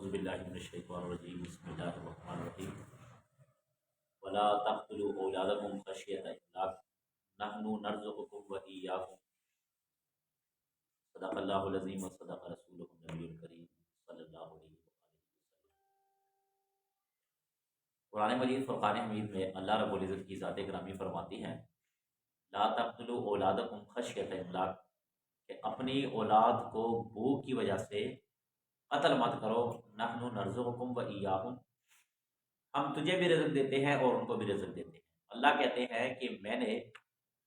اعوذ باللہ من الشیطان الرجیم بسم اللہ الرحمن الرحیم ولا تقتلوا اولادکم خشیۃ املاق نحن نرزقکم وایاکم صدق اللہ العظیم وصدق رسولہ النبی الکریم صلی اللہ علیہ وسلم۔ قرآن مجید فرقان حمید میں اللہ رب العزت کی ذات گرامی فرماتی ہے لا تقتلوا اولادکم خشیۃ املاق، کہ اپنی اولاد کو بھوک کی وجہ سے قتل مت کرو، نحن نرزقکم وایاکم، ہم تجھے بھی رزق دیتے ہیں اور ان کو بھی رزق دیتے ہیں۔ اللہ کہتے ہیں کہ میں نے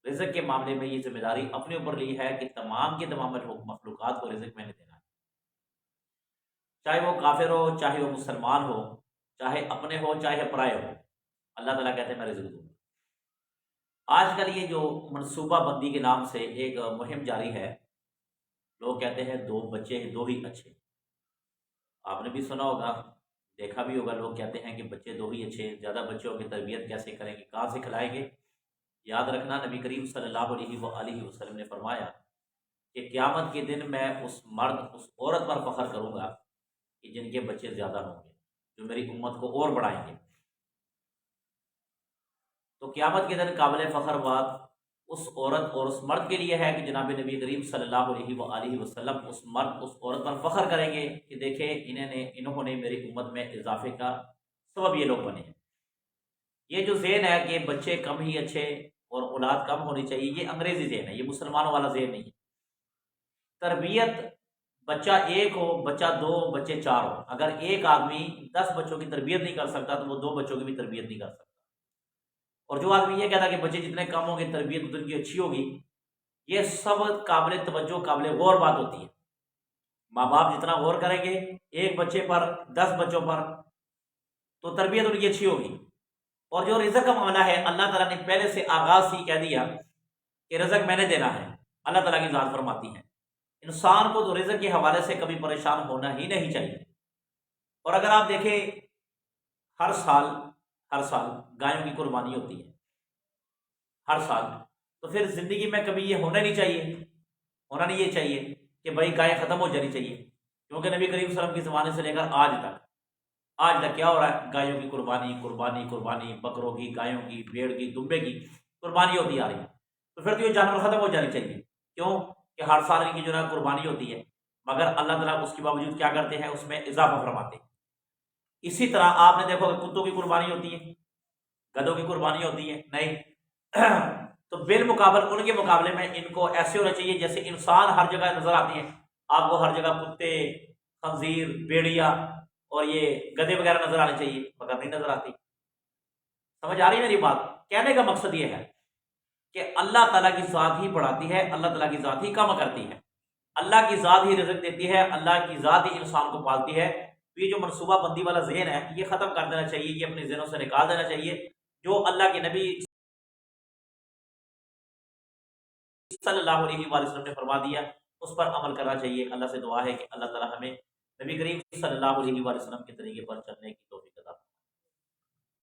رزق کے معاملے میں یہ ذمہ داری اپنے اوپر لی ہے کہ تمام کے تمام مخلوقات کو رزق میں نے دینا ہے، چاہے وہ کافر ہو، چاہے وہ مسلمان ہو، چاہے اپنے ہو چاہے پرائے ہو، اللہ تعالیٰ کہتے ہیں میں رزق دوں گا۔ آج کل یہ جو منصوبہ بندی کے نام سے ایک مہم جاری ہے، لوگ کہتے ہیں دو بچے دو ہی اچھے، آپ نے بھی سنا ہوگا، دیکھا بھی ہوگا، لوگ کہتے ہیں کہ بچے دو ہی اچھے، زیادہ بچوں کی تربیت کیسے کریں گے، کہاں سے کھلائیں گے۔ یاد رکھنا نبی کریم صلی اللہ علیہ وآلہ وسلم نے فرمایا کہ قیامت کے دن میں اس مرد اس عورت پر فخر کروں گا کہ جن کے بچے زیادہ ہوں گے، جو میری امت کو اور بڑھائیں گے۔ تو قیامت کے دن قابل فخر بات اس عورت اور اس مرد کے لیے ہے کہ جناب نبی کریم صلی اللہ علیہ وآلہ وسلم اس مرد اس عورت پر فخر کریں گے کہ دیکھیں انہوں نے میری امت میں اضافے کا سبب یہ لوگ بنے ہیں۔ یہ جو ذہن ہے کہ بچے کم ہی اچھے اور اولاد کم ہونی چاہیے، یہ انگریزی ذہن ہے، یہ مسلمانوں والا ذہن نہیں ہے۔ تربیت بچہ ایک ہو، بچہ دو، بچے چار ہو، اگر ایک آدمی 10 بچوں کی تربیت نہیں کر سکتا تو وہ 2 بچوں کی بھی تربیت نہیں کر سکتا۔ اور جو آدمی یہ کہتا ہے کہ بچے جتنے کم ہوں گے تربیت اتنی کی اچھی ہوگی، یہ سب قابل توجہ قابل غور بات ہوتی ہے۔ ماں باپ جتنا غور کریں گے ایک بچے پر 10 بچوں پر تو تربیت ان کی اچھی ہوگی۔ اور جو رزق کا معاملہ ہے، اللہ تعالیٰ نے پہلے سے آغاز ہی کہہ دیا کہ رزق میں نے دینا ہے۔ اللہ تعالیٰ کی ذات فرماتی ہے انسان کو تو رزق کے حوالے سے کبھی پریشان ہونا ہی نہیں چاہیے۔ اور اگر آپ دیکھیں ہر سال گایوں کی قربانی ہوتی ہے، ہر سال، تو پھر زندگی میں کبھی یہ ہونا نہیں یہ چاہیے کہ بھائی گائیں ختم ہو جانی چاہیے، کیونکہ نبی کریم صلی اللہ علیہ وسلم کے زمانے سے لے کر آج تک کیا ہو رہا ہے؟ گایوں کی قربانی، بکروں کی، گایوں کی، بھیڑ کی، دمبے کی قربانی ہوتی آ رہی ہے۔ تو پھر تو یہ جانور ختم ہو جانی چاہیے، کیوں کہ ہر سال ان کی جو ہے قربانی ہوتی ہے، مگر اللہ تعالیٰ اس کے باوجود کیا کرتے ہیں؟ اس میں اضافہ فرماتے ہیں۔ اسی طرح آپ نے دیکھو کہ کتوں کی قربانی ہوتی ہے، گدھوں کی قربانی ہوتی ہے، نہیں تو بالمقابل ان کے مقابلے میں ان کو ایسے ہونا چاہیے جیسے انسان ہر جگہ نظر آتے ہیں، آپ کو ہر جگہ کتے، خنزیر، بھیڑیا اور یہ گدھے وغیرہ نظر آنے چاہیے، مگر نہیں نظر آتی۔ سمجھ آ رہی ہے میری بات؟ کہنے کا مقصد یہ ہے کہ اللہ تعالیٰ کی ذات ہی بڑھاتی ہے، اللہ تعالیٰ کی ذات ہی کم کرتی ہے، اللہ کی ذات ہی رزق دیتی ہے، اللہ کی ذات ہی انسان کو پالتی ہے۔ یہ جو منصوبہ بندی والا ذہن ہے یہ ختم کر دینا چاہیے، یہ اپنے ذہنوں سے نکال دینا چاہیے۔ جو اللہ کے نبی صلی اللہ علیہ وآلہ وسلم نے فرما دیا اس پر عمل کرنا چاہیے۔ اللہ سے دعا ہے کہ اللہ تعالیٰ ہمیں نبی کریم صلی اللہ علیہ وآلہ وسلم کے طریقے پر چلنے کی توفیق